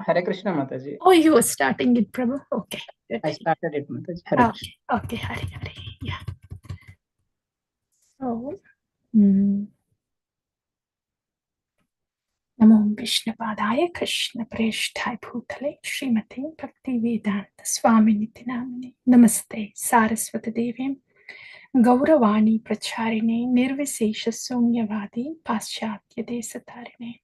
Hare Krishna Mataji. Oh, you were starting it, Prabhu. Okay. I started it, Mataji. Hare Krishna. Okay, Hare Hare. Yeah. So, Namo Vishnupadaya Krishna Preshthai Bhutale Srimate Bhakti Vedanta Swaminiti Namine Namaste Saraswati Devi Gauravani Pracharine Nirvisesha Sunyavadi Paschatya Desatarine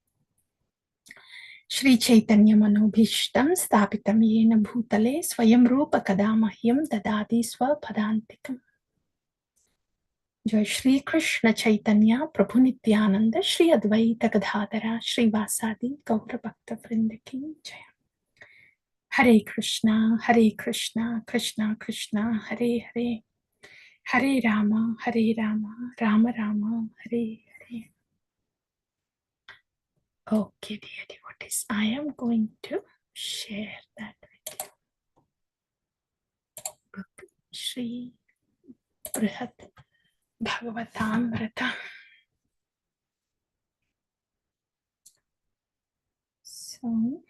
Shri Chaitanya Manobhishtam Stapitam Yena Bhutale Swayam Rupa Kadamahyam Dadadi Swapadantikam Jai Shri Krishna Chaitanya Prabhu Nityananda Shri Advaita Gadadhara Shri Vasadi Gaura Bhakta Vrindaki Jai Hare Krishna Krishna Krishna Hare Hare Hare Rama Rama Rama Hare Hare. Okay, dear devotees, I am going to share that with you. Book Shri Brhad Bhagavatamrta. So,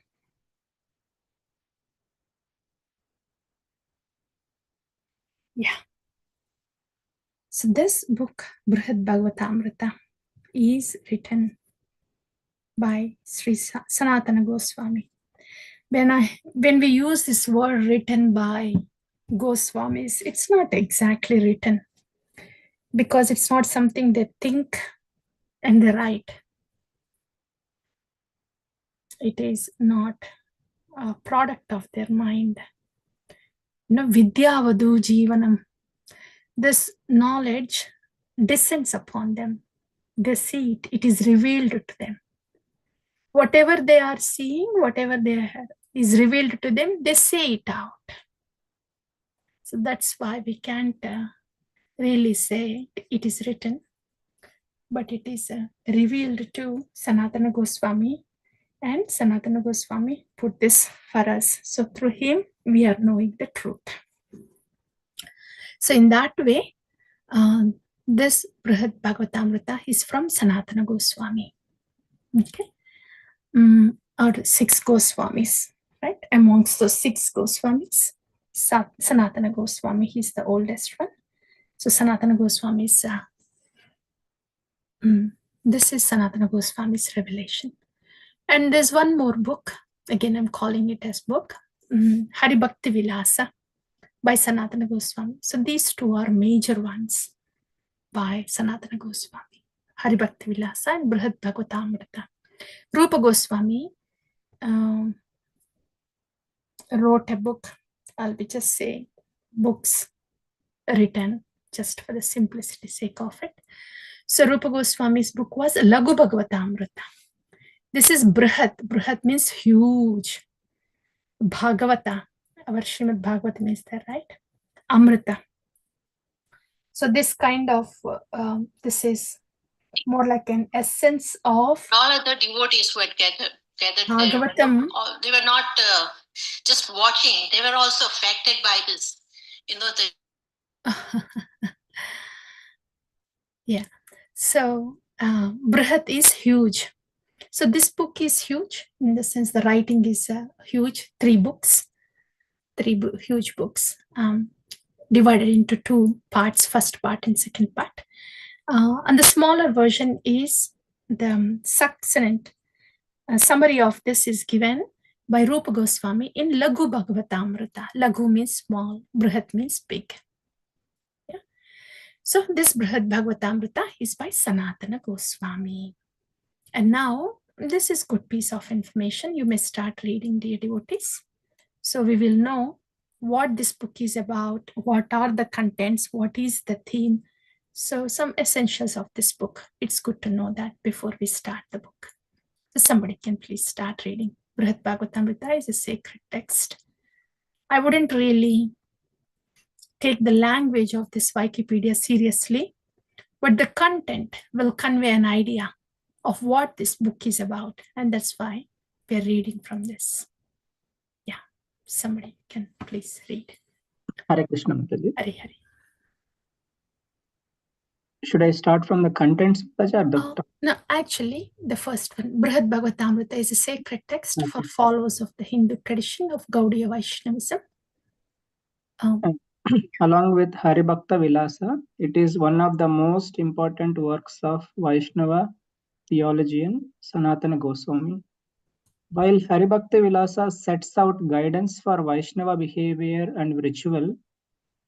yeah. So this book, Brhad Bhagavatamrta, is written by Sri Sanatana Goswami. When we use this word written by Goswamis, it's not exactly written because it's not something they think and they write. It is not a product of their mind. Vidyavadu Jivanam. This knowledge descends upon them. They see it. It is revealed to them. Whatever they are seeing, whatever is revealed to them, they say it out. So that's why we can't really say it is written, but it is revealed to Sanatana Goswami, and Sanatana Goswami put this for us. So through him, we are knowing the truth. So in that way, this Brhad Bhagavatamrta is from Sanatana Goswami. Okay. Or 6 Goswamis, right? Amongst those 6 Goswamis, Sanatana Goswami, he's the oldest one. So Sanatana Goswami is, this is Sanatana Goswami's revelation. And there's one more book, again I'm calling it as book, Hari Bhakti Vilasa by Sanatana Goswami. So these two are major ones by Sanatana Goswami, Hari Bhakti Vilasa and Brhad Bhagavatamrta. Rupa Goswami wrote a book. I'll be just saying books written just for the simplicity sake of it. So Rupa Goswami's book was Lagu Bhagavatamrta. This is Brhad. Brhad means huge. Bhagavata, our Srimad Bhagavatam is there, right? Amrita. So this kind of, this is more like an essence of all other devotees who had gathered Bhagavatam. There. They were not just watching, they were also affected by this. Yeah. So Brhad is huge. So this book is huge in the sense the writing is huge. 3 books, 3 huge books, divided into 2 parts, first part and second part. And the smaller version is the succinct summary of this is given by Rupa Goswami in Lagu Bhagavatamrta. Lagu means small, Brihad means big. Yeah. So this Brihad Bhagavatamrta is by Sanatana Goswami. And now this is good piece of information. You may start reading, dear devotees. So we will know what this book is about, what are the contents, what is the theme. So some essentials of this book. It's good to know that before we start the book. So somebody can please start reading. Brhad Bhagavatamrita is a sacred text. I wouldn't really take the language of this Wikipedia seriously, but the content will convey an idea of what this book is about. And that's why we're reading from this. Yeah, somebody can please read. Hare Krishna Mataji. Hare Hare. Should I start from the contents, Mataji, or the No, actually, the first one, Brhad Bhagavatamrta, is a sacred text for Okay. followers of the Hindu tradition of Gaudiya Vaishnavism. Along with Haribhakta Vilasa, it is one of the most important works of Vaishnava theologian Sanatana Goswami. While Haribhakta Vilasa sets out guidance for Vaishnava behavior and ritual,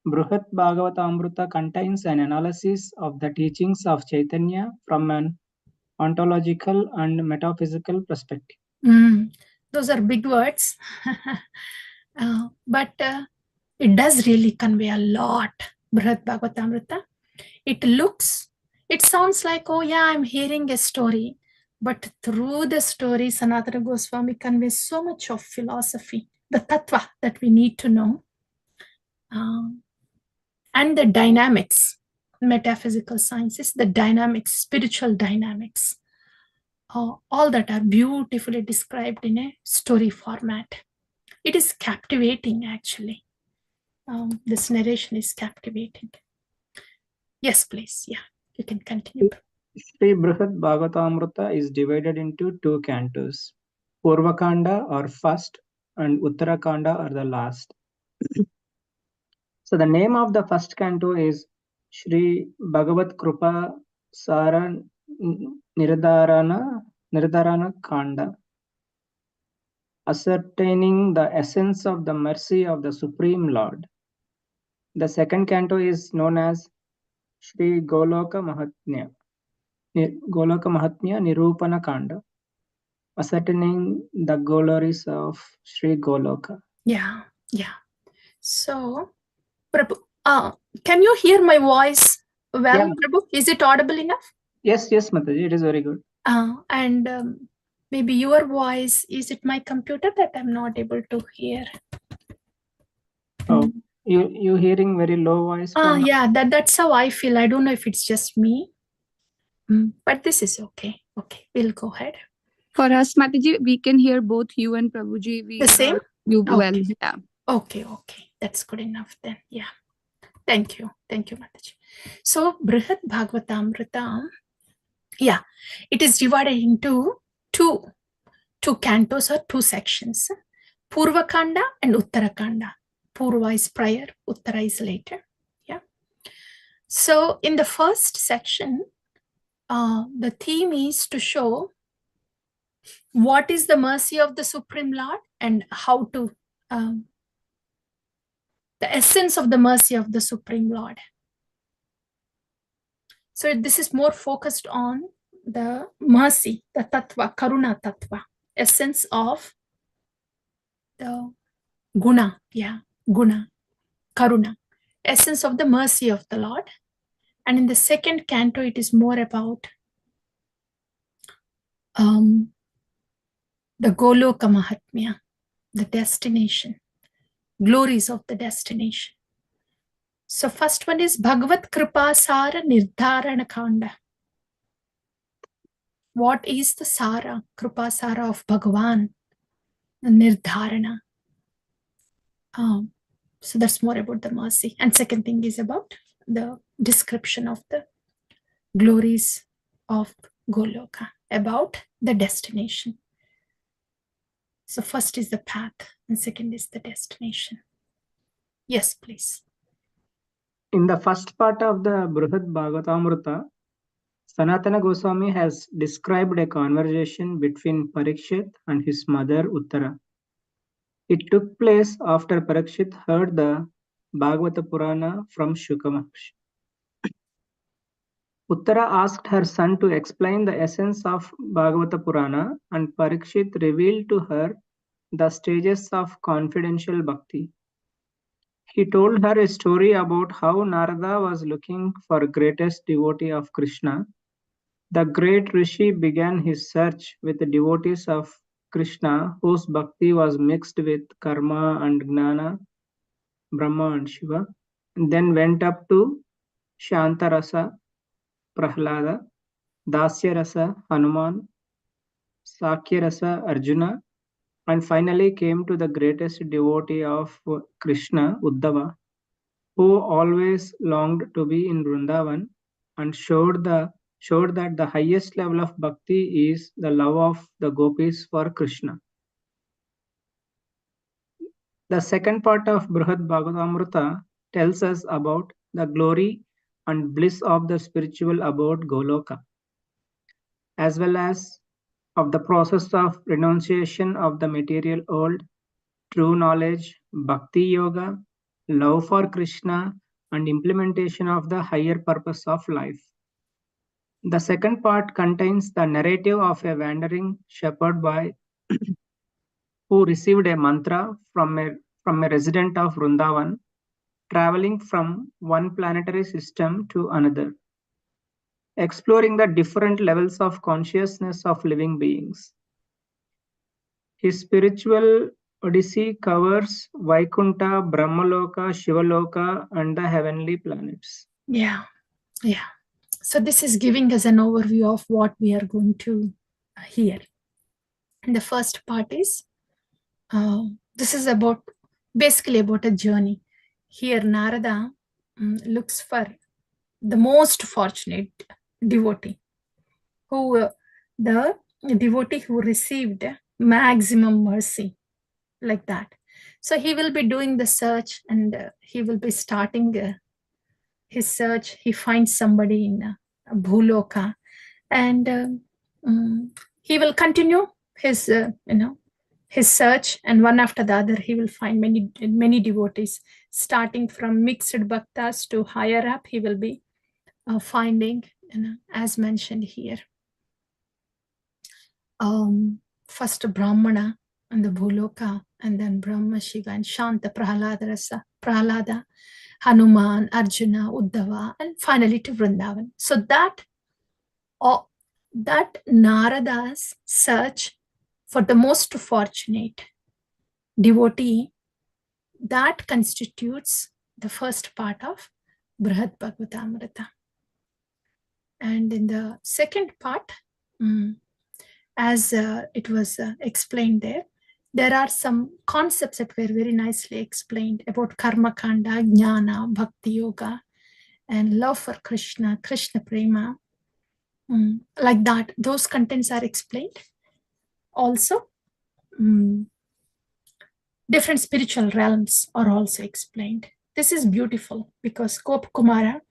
Brhad Bhagavatamrta contains an analysis of the teachings of Chaitanya from an ontological and metaphysical perspective. Those are big words, but it does really convey a lot. Brhad Bhagavatamrita. It sounds like, oh yeah, I'm hearing a story. But through the story, Sanatana Goswami conveys so much of philosophy, the tattva that we need to know, and the dynamics, metaphysical sciences, the dynamics, spiritual dynamics, all that are beautifully described in a story format. It is captivating, actually. This narration is captivating. Yes, please. Yeah, you can continue. Sri Brhad Bhagavatamrita is divided into two cantos, Purva Kanda or first and Uttara Kanda or the last. So the name of the first canto is Sri Bhagavat Krupa Sara Nirdharana Kanda, ascertaining the essence of the mercy of the Supreme Lord. The second canto is known as Sri Goloka Mahatmya Nirupana Kanda, ascertaining the glories of Sri Goloka. Yeah. So, Prabhu, can you hear my voice well, Yeah. Prabhu? Is it audible enough? Yes, Mataji, it is very good. And maybe your voice, is it my computer that I'm not able to hear? Oh, you hearing very low voice from Yeah, that's how I feel. I don't know if it's just me, but this is okay. Okay, we'll go ahead. For us, Mataji, we can hear both you and Prabhuji. We The same? heard you well. Okay. Yeah. Okay. That's good enough then. Yeah. Thank you, Mataji. So, Brihad Bhagavatamrita, yeah, it is divided into two cantos or two sections, Purva Kanda and Uttara Kanda. Purva is prior, Uttara is later. Yeah. So in the first section, the theme is to show what is the mercy of the Supreme Lord and how to, the essence of the mercy of the Supreme Lord. So this is more focused on the mercy, the tattva, karuna tattva, essence of the guna, karuna, essence of the mercy of the Lord. And in the second canto, it is more about the Goloka Mahatmya, the destination, glories of the destination. So first one is Bhagavat Kripa Sara Nirdharana Kanda. What is the Sara, Kripa Sara of Bhagavan? The Nirdharana. So that's more about the mercy. And second thing is about the description of the glories of Goloka, about the destination. So first is the path and second is the destination. Yes, please. In the first part of the Brhad Bhagavatamrita, Sanatana Goswami has described a conversation between Parikshit and his mother Uttara. It took place after Parikshit heard the Bhagavata Purana from Shuka Maharshi. Uttara asked her son to explain the essence of Bhagavata Purana, and Parikshit revealed to her the stages of confidential bhakti. He told her a story about how Narada was looking for greatest devotee of Krishna. The great Rishi began his search with the devotees of Krishna whose bhakti was mixed with karma and gnana, Brahma and Shiva, and then went up to Shantarasa, Prahlada, Dasyarasa, Hanuman, Sakyarasa, Arjuna, and finally came to the greatest devotee of Krishna, Uddhava, who always longed to be in Vrindavan and showed that the highest level of bhakti is the love of the gopis for Krishna. The second part of Brhad Bhagavatamrta tells us about the glory and bliss of the spiritual abode Goloka, as well as of the process of renunciation of the material world, true knowledge, bhakti yoga, love for Krishna, and implementation of the higher purpose of life. The second part contains the narrative of a wandering shepherd boy who received a mantra from a resident of Vrindavan, traveling from one planetary system to another, exploring the different levels of consciousness of living beings. His spiritual odyssey covers Vaikunta, Brahmaloka, Shivaloka, and the heavenly planets. Yeah. So this is giving us an overview of what we are going to hear. And the first part is, this is basically about a journey. Here Narada looks for the most fortunate devotee, the devotee who received maximum mercy, like that. So he will be doing the search, and he will be starting his search. He finds somebody in Bhuloka, and he will continue his his search, and one after the other he will find many devotees, starting from mixed bhaktas to higher up. He will be finding, as mentioned here, first Brahmana and the Bhuloka, and then Brahma, Shiva, and Shanta, Prahlada, Hanuman, Arjuna, Uddhava, and finally to Vrindavan. So that Narada's search for the most fortunate devotee, that constitutes the first part of Brhad Bhagavatamrta. And in the second part, as it was explained there are some concepts that were very nicely explained about Karma Kanda, Jnana, Bhakti Yoga, and love for Krishna, Krishna Prema. Like that, those contents are explained. Also, different spiritual realms are also explained. This is beautiful because Kumara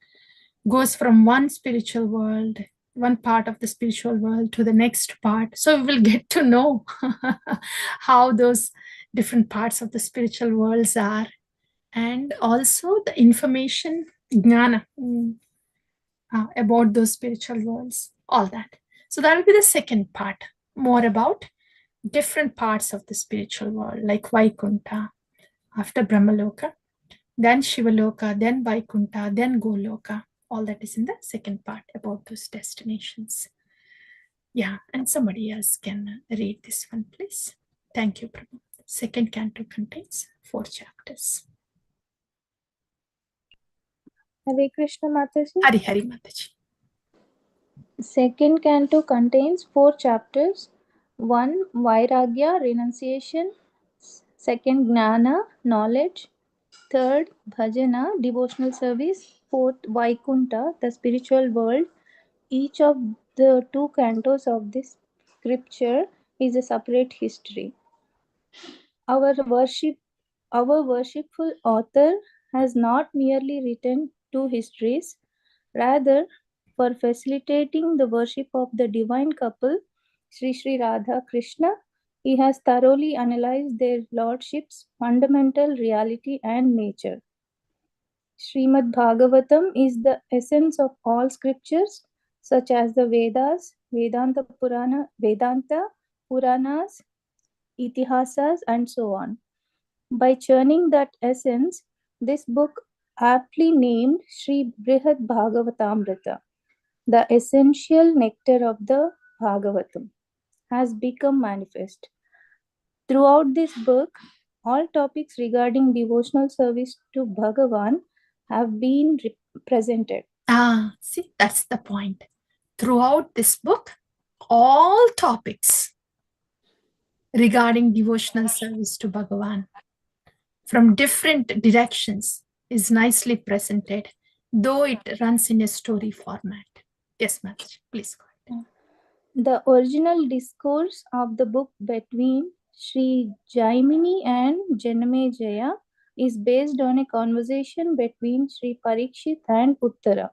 goes from one spiritual world, one part of the spiritual world, to the next part. So we will get to know how those different parts of the spiritual worlds are, and also the information, jnana, about those spiritual worlds, all that. So that will be the second part, more about different parts of the spiritual world, like Vaikunta, after Brahmaloka, then Shivaloka, then Vaikunta, then Goloka. All that is in the second part about those destinations. Yeah, and somebody else can read this one, please. Thank you, Prabhu. Second canto contains 4 chapters. Hare Krishna Mataji. Hari Hari Mataji. Second canto contains 4 chapters. 1. Vairagya, renunciation. 2nd, Gnana, knowledge. 3rd, Bhajana, devotional service. 4th, Vaikunta, the spiritual world. Each of the 2 cantos of this scripture is a separate history. Our worshipful author has not merely written 2 histories, rather, for facilitating the worship of the divine couple, Sri Sri Radha Krishna, he has thoroughly analyzed their lordship's fundamental reality and nature. Srimad Bhagavatam is the essence of all scriptures, such as the Vedas, Vedanta, Puranas, Itihasas, and so on. By churning that essence, this book, aptly named Sri Brihad Bhagavatamrta, the essential nectar of the Bhagavatam, has become manifest. Throughout this book, all topics regarding devotional service to Bhagavan have been presented. See, that's the point. Throughout this book, all topics regarding devotional service to Bhagavan from different directions is nicely presented, though it runs in a story format. Yes, Mataji, please go ahead. The original discourse of the book between Sri Jaimini and Janamejaya is based on a conversation between Sri Parikshit and Uttara.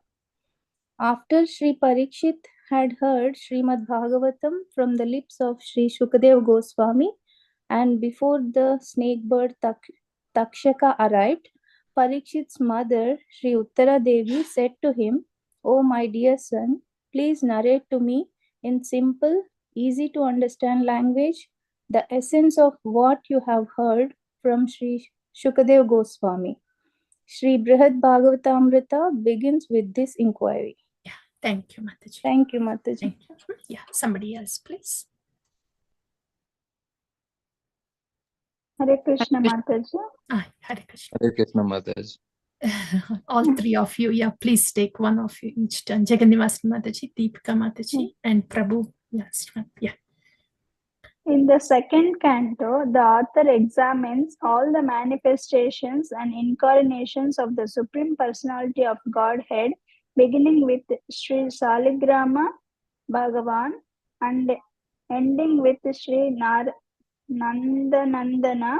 After Sri Parikshit had heard Srimad Bhagavatam from the lips of Sri Shukadev Goswami, and before the snake bird Takshaka arrived, Parikshit's mother, Sri Uttara Devi, said to him, "O my dear son, please narrate to me in simple, easy to understand language the essence of what you have heard from Sri Shukadev Goswami." Sri Brhad Bhagavatamrta begins with this inquiry. Thank you, Mataji. Thank you, Mataji. Thank you. Yeah, somebody else, please. Hare Krishna, Mataji. Hare Krishna. Hare Krishna, Mataji. All three of you, yeah, please take one of you each turn. Jagannivas Mataji, Deepika Mataji, and Prabhu last one. Yeah. In the second canto, the author examines all the manifestations and incarnations of the Supreme Personality of Godhead, beginning with Sri Saligrama Bhagavan and ending with Sri Nandanandana,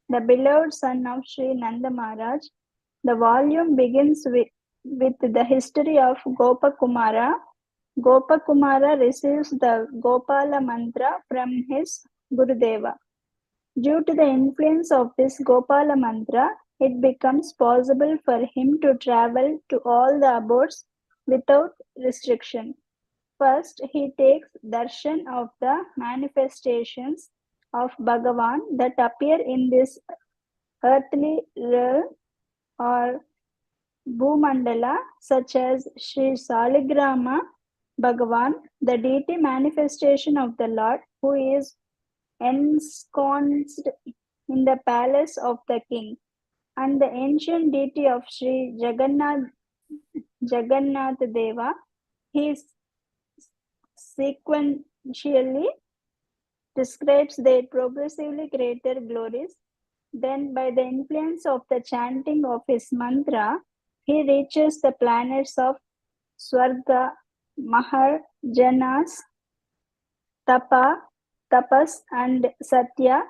the beloved son of Sri Nanda Maharaj. The volume begins with the history of Gopakumara. Gopakumara receives the Gopala mantra from his Gurudeva. Due to the influence of this Gopala mantra, it becomes possible for him to travel to all the abodes without restriction. First, he takes darshan of the manifestations of Bhagavan that appear in this earthly realm or Bhumandala, such as Sri Saligrama Bhagavan, the deity manifestation of the Lord, who is ensconced in the palace of the king, and the ancient deity of Sri Jagannath Deva. He sequentially describes their progressively greater glories. Then, by the influence of the chanting of his mantra, he reaches the planets of Swarga, Mahar, Janas, Tapas, and Satya,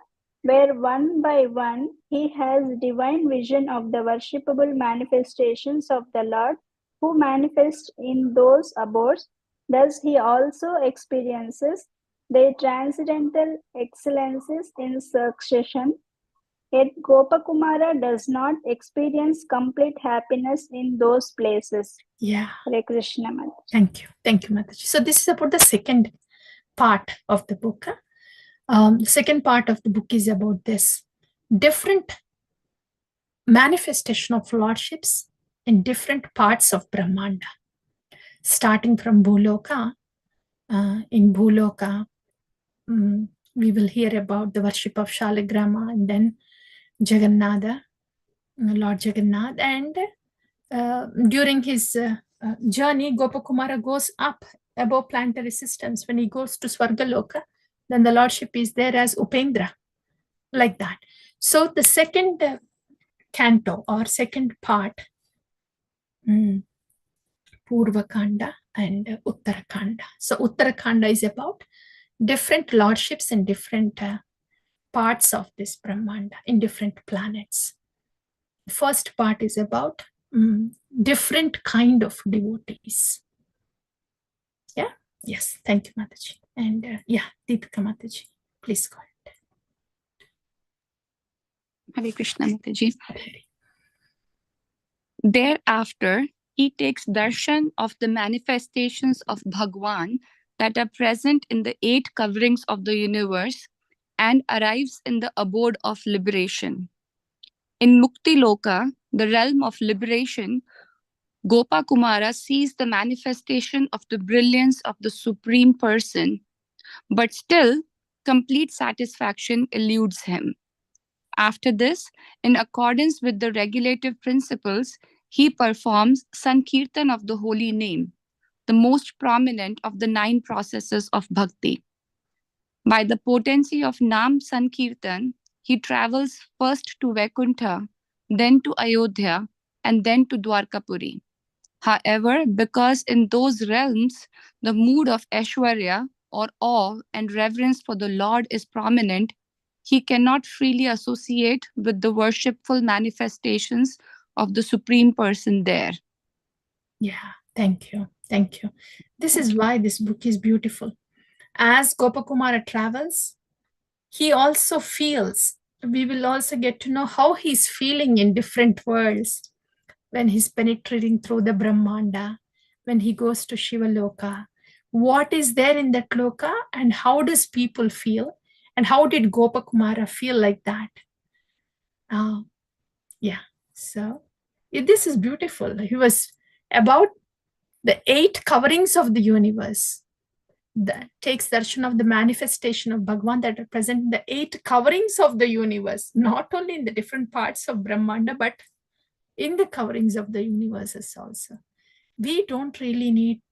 where one by one he has divine vision of the worshipable manifestations of the Lord who manifest in those abodes. Thus, he also experiences their transcendental excellences in succession. Yet Gopakumara does not experience complete happiness in those places. Yeah. Hare Krishna, Mataji. Thank you. Thank you, Mataji. So this is about the second part of the book. The second part of the book is about this different manifestation of lordships in different parts of Brahmanda. Starting from Bhuloka, in Bhuloka, we will hear about the worship of Shaligrama and then Jagannatha, Lord Jagannath, and during his journey, Gopakumara goes up above planetary systems. When he goes to Swargaloka, then the lordship is there as Upendra, like that. So the second canto or second part, Purva Kanda and Uttara Kanda. So Uttara Kanda is about different lordships in different parts of this Brahmanda, in different planets. First part is about different kind of devotees. Yeah. Yes. Thank you, Mataji. And Deepika Mataji, please go ahead. Hare Krishna, Mataji. Thereafter, he takes darshan of the manifestations of Bhagwan that are present in the 8 coverings of the universe and arrives in the abode of liberation. In Mukti Loka, the realm of liberation, Gopakumara sees the manifestation of the brilliance of the Supreme Person, but still, complete satisfaction eludes him. After this, in accordance with the regulative principles, he performs Sankirtan of the holy name, the most prominent of the 9 processes of bhakti. By the potency of Nam Sankirtan, he travels first to Vaikuntha, then to Ayodhya, and then to Dwarkapuri. However, because in those realms, the mood of Aishwarya or awe and reverence for the Lord is prominent, he cannot freely associate with the worshipful manifestations of the Supreme Person there. Yeah, thank you. Thank you. This is why this book is beautiful. As Gopakumara travels, he also feels, we will also get to know how he's feeling in different worlds when he's penetrating through the Brahmanda, when he goes to Shiva Loka. What is there in that Loka and how does people feel? And how did Gopakumara feel like that? Yeah, so this is beautiful. He was about the 8 coverings of the universe. That takes darshan of the manifestation of Bhagwan that represent the 8 coverings of the universe, not only in the different parts of Brahmanda, but in the coverings of the universes also. We don't really need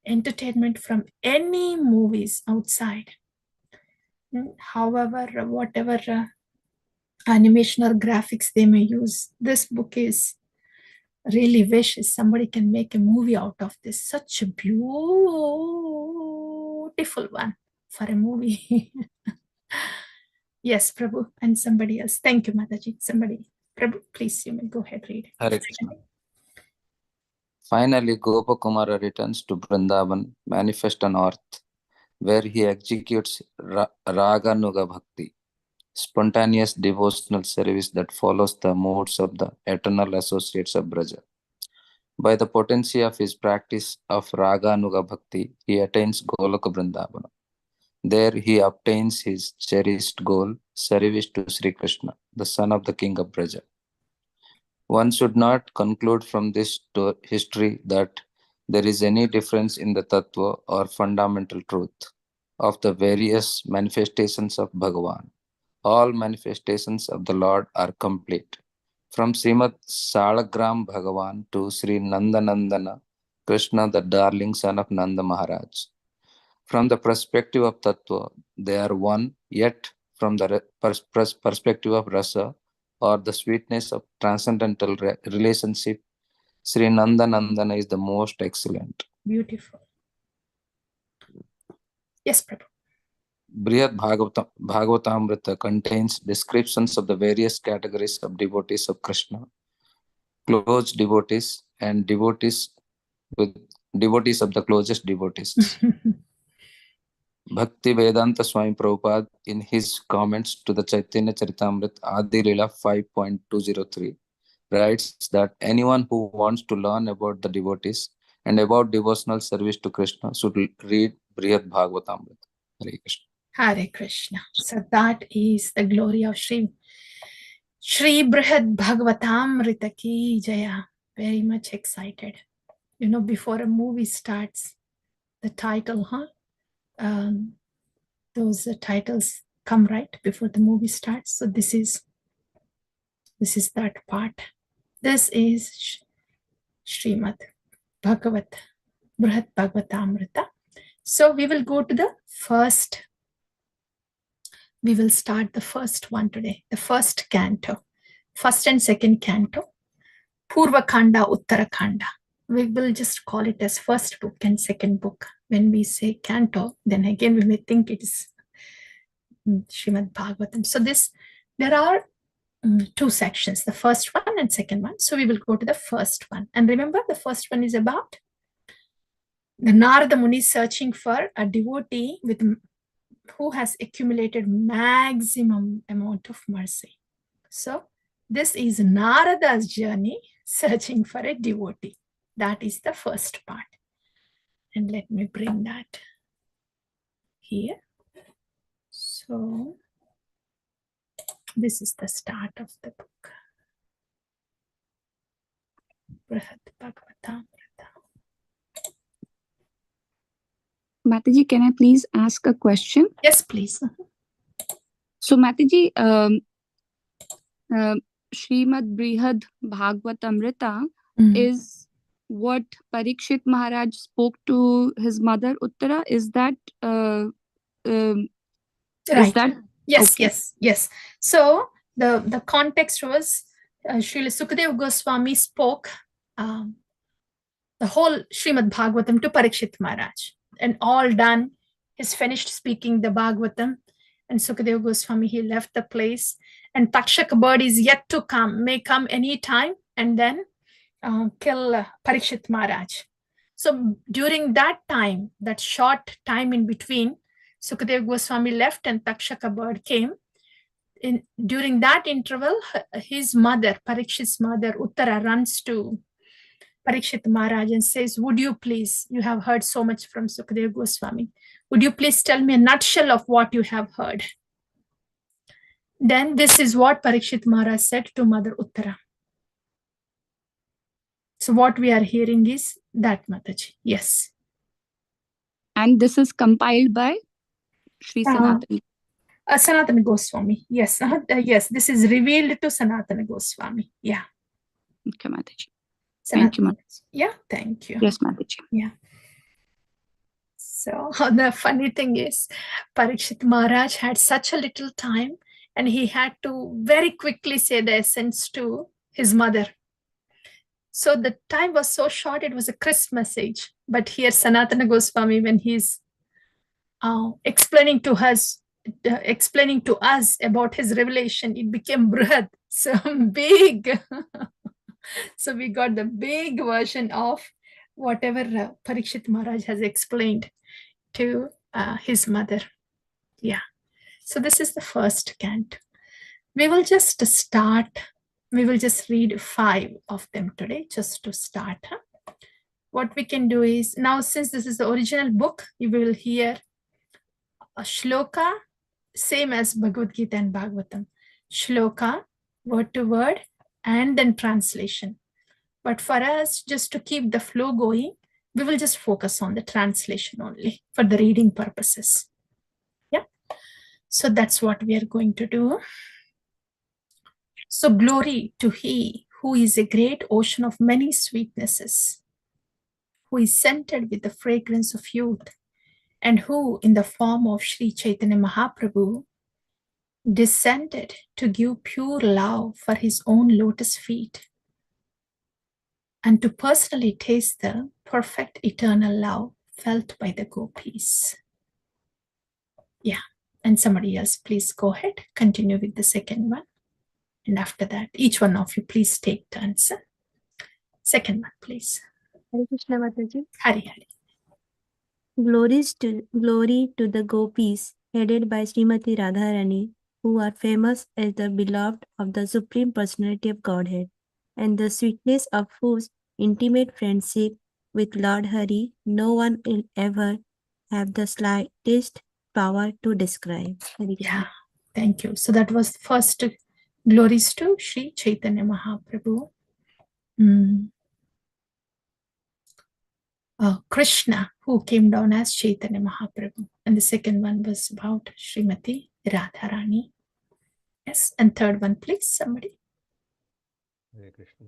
entertainment from any movies outside. However, whatever animation or graphics they may use, this book is really wish somebody can make a movie out of this. Such a beautiful one for a movie. Yes, Prabhu, and somebody else. Thank you, Mataji. Somebody. Prabhu, please, you may go ahead, read. Hare Krishna. Finally, Gopakumara returns to Vrindavan, manifest on earth, where he executes Raganuga Bhakti, spontaneous devotional service that follows the modes of the eternal associates of Braja. By the potency of his practice of Raganuga Bhakti, he attains Goloka Vrindavana. There he obtains his cherished goal, service to Sri Krishna, the son of the king of Braja. One should not conclude from this history that there is any difference in the tattva or fundamental truth of the various manifestations of Bhagavan. All manifestations of the Lord are complete. From Srimad Salagram Bhagavan to Sri Nandanandana, Krishna, the darling son of Nanda Maharaj. From the perspective of tattva, they are one, yet from the perspective of rasa, or the sweetness of transcendental relationship, Sri Nandanandana is the most excellent. Beautiful. Yes, Prabhu. Brhad Bhagavatamrta contains descriptions of the various categories of devotees of Krishna, close devotees, and devotees of the closest devotees. Bhakti Vedanta Swami Prabhupada, in his comments to the Chaitanya Charitamrita Adi Lila 5.203, writes that anyone who wants to learn about the devotees and about devotional service to Krishna should read Brhad Bhagavatamrita. Hare Krishna. Hare Krishna. So that is the glory of Shri Brhad Bhagavatamrita ki Jaya. Very much excited. You know, before a movie starts, the title, those titles come right before the movie starts. So this is that part. This is Srimad Bhagavat Brhad Bhagavatamrita. So we will go to the first. We will start the first one today, the first canto, first and second canto, Purva Kanda, Uttara Kanda. We will just call it as first book and second book. When we say canto, then again we may think it is Srimad Bhagavatam. So there are 2 sections, the first one and second one. So we will go to the first one. And remember, the first one is about the Narada Muni searching for a devotee who has accumulated maximum amount of mercy. So this is Narada's journey searching for a devotee. That is the first part. And let me bring that here. So this is the start of the book. Brhad Bhagavatamrita. Mataji, can I please ask a question? Yes, please. So, Mataji, Srimad Brihad Bhagavatamrita is what Parikshit Maharaj spoke to his mother Uttara. Is that Right. Is that yes, okay? Yes. So the context was Srila Sukadeva Goswami spoke the whole Srimad Bhagavatam to Parikshit Maharaj. And all done, he's finished speaking the Bhagavatam. And Sukadeva Goswami, he left the place. And Takshaka bird is yet to come, may come any time, and then kill Parikshit Maharaj. So during that time, that short time in between, Sukadeva Goswami left and Takshaka bird came. During that interval, his mother, Parikshit's mother, Uttara, runs to Parikshit Maharaj and says, would you please, you have heard so much from Sukadeva Goswami, would you please tell me a nutshell of what you have heard? Then this is what Parikshit Maharaj said to Mother Uttara. So what we are hearing is that, Mataji. Yes. And this is compiled by Sri Sanatana. Sanatana Goswami. Yes. Yes. This is revealed to Sanatana Goswami. Yeah. Okay, Mataji. Sanatana. Thank you, Mataji. Yeah. Thank you. Yes, Mataji. Yeah. So the funny thing is, Parikshit Maharaj had such a little time and he had to very quickly say the essence to his mother. So the time was so short, it was a crisp message. But here Sanatana Goswami, when he's explaining to us about his revelation, it became Brhad, so big. So we got the big version of whatever Parikshit Maharaj has explained to his mother. Yeah. So this is the first canto. We will just start. We will just read 5 of them today, just to start. What we can do is, now since this is the original book, you will hear a shloka, same as Bhagavad Gita and Bhagavatam. Shloka, word to word, and then translation. But for us, just to keep the flow going, we will just focus on the translation only for the reading purposes. Yeah. So that's what we are going to do. So glory to He who is a great ocean of many sweetnesses, who is scented with the fragrance of youth, and who in the form of Sri Chaitanya Mahaprabhu descended to give pure love for his own lotus feet and to personally taste the perfect eternal love felt by the gopis. Yeah, and somebody else, please go ahead, continue with the second one. And after that, each one of you, please take turns. Second one, please. Hare Krishna Mataji. Hari Hari. Glory to the gopis headed by Srimati Radharani, who are famous as the beloved of the Supreme Personality of Godhead, and the sweetness of whose intimate friendship with Lord Hari no one will ever have the slightest power to describe. Hare Krishna. Yeah, thank you. So that was first glories to Sri Chaitanya Mahaprabhu. Krishna, who came down as Chaitanya Mahaprabhu. And the second one was about Srimati Radharani. Yes, and third one, please, somebody. Hare Krishna.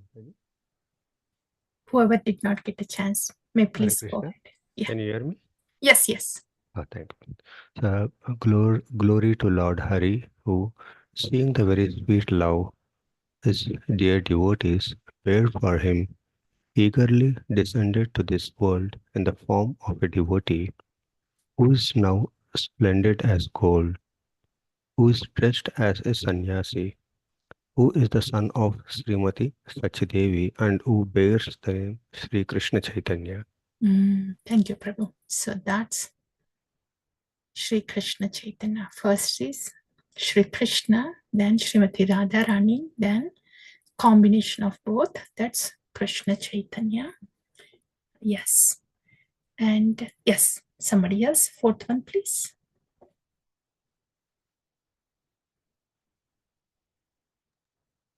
Whoever did not get a chance, may please go Krishna. ahead. Yeah. Can you hear me? Yes, yes. Oh, thank you. So, glory to Lord Hari, who, seeing the very sweet love his dear devotees prepared for him, eagerly descended to this world in the form of a devotee, who is now splendid as gold, who is dressed as a sannyasi, who is the son of Srimati Sachidevi, and who bears the name Sri Krishna Chaitanya. Thank you, Prabhu. So that's Sri Krishna Chaitanya. First is Sri Krishna, then Srimati Radharani, then combination of both. That's Krishna Chaitanya. Yes. And yes, somebody else. Fourth one, please.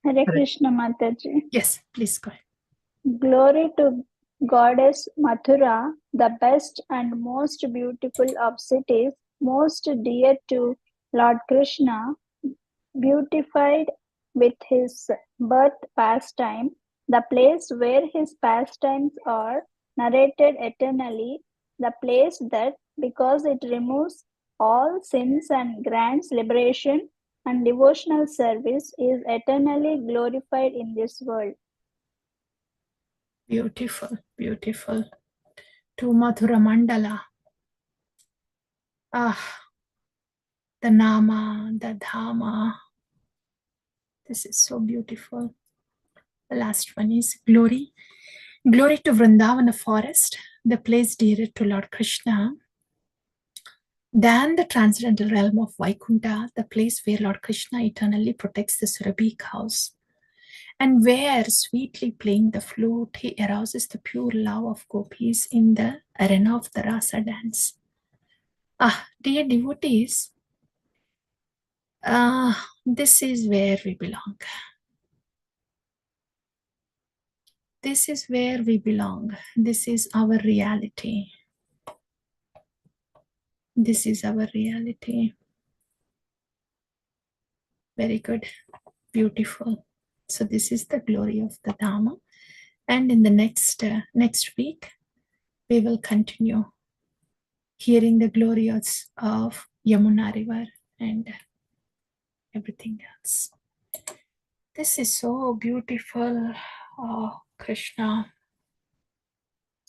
Hare Krishna Mataji. Yes, please go ahead. Glory to Goddess Mathura, the best and most beautiful of cities, most dear to Lord Krishna, beautified with his birth pastime, the place where his pastimes are narrated eternally, the place that, because it removes all sins and grants liberation and devotional service, is eternally glorified in this world. Beautiful, beautiful. To Mathura Mandala. Ah, the Nama, the Dhamma. This is so beautiful. The last one is glory. Glory to Vrindavana forest, the place dearer to Lord Krishna than the transcendental realm of Vaikuntha, the place where Lord Krishna eternally protects the Surabhi cows, and where, sweetly playing the flute, he arouses the pure love of gopis in the arena of the Rasa dance. Ah, dear devotees, this is where we belong. This is where we belong. This is our reality. This is our reality. Very good. Beautiful. So this is the glory of the Dhamma. And in the next week, we will continue hearing the glories of Yamuna River and everything else. This is so beautiful. Oh, Krishna.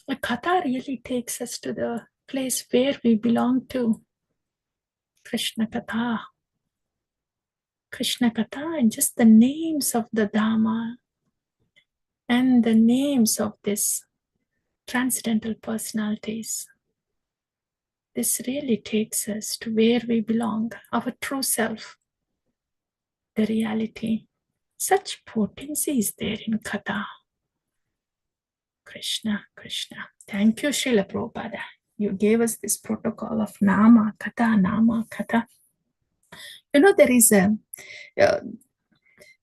The Katha really takes us to the place where we belong to. Krishna Katha. Krishna Katha, and just the names of the Dhamma and the names of these transcendental personalities. This really takes us to where we belong, our true self, the reality. Such potency is there in Katha. Krishna, Krishna. Thank you, Srila Prabhupada. You gave us this protocol of Nama, Katha, Nama, Katha. You know, there is a,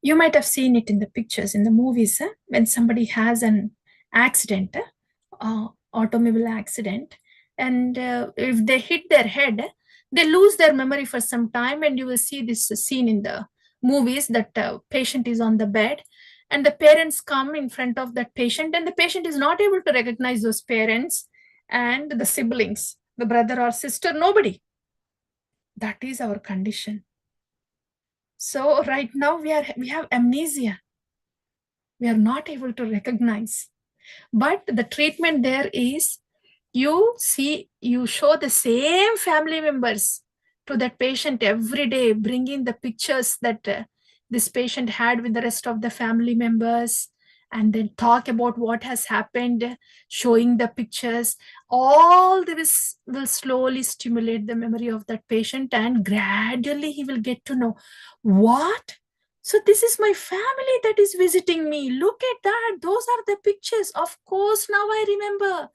you might have seen it in the pictures, in the movies, when somebody has an accident, automobile accident, and if they hit their head, they lose their memory for some time, and you will see this scene in the movies that patient is on the bed, and the parents come in front of that patient, and the patient is not able to recognize those parents and the siblings, the brother or sister, nobody. That is our condition. So right now we have amnesia. We are not able to recognize. But the treatment there is, you show the same family members to that patient every day, bringing the pictures that this patient had with the rest of the family members, and then talk about what has happened, showing the pictures. All this will slowly stimulate the memory of that patient, and gradually he will get to know, what? So this is my family that is visiting me. Look at that. Those are the pictures. Of course, now I remember.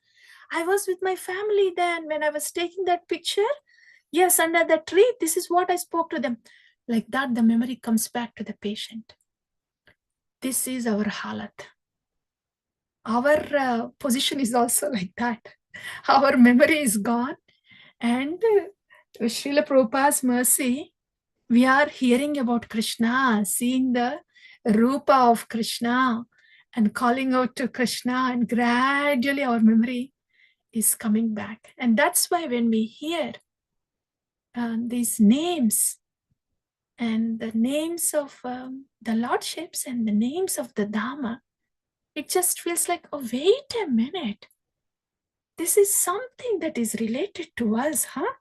I was with my family then when I was taking that picture. Yes, under the tree, this is what I spoke to them. Like that, the memory comes back to the patient. This is our halat. Our position is also like that. Our memory is gone. And with Srila Prabhupada's mercy, we are hearing about Krishna, seeing the Rupa of Krishna and calling out to Krishna, and gradually our memory is coming back. And that's why when we hear these names and the names of the lordships and the names of the Dhamma, it just feels like, oh, wait a minute. This is something that is related to us, huh?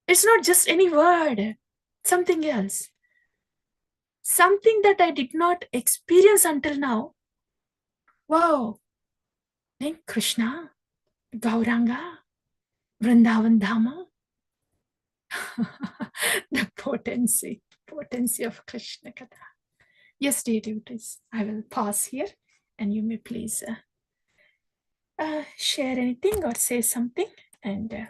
It's not just any word, something else. Something that I did not experience until now. Wow. Then Krishna, Gauranga, Vrindavan Dhamma. The potency of Krishna Katha. Yes, dear devotees, I will pause here, and you may please share anything or say something, and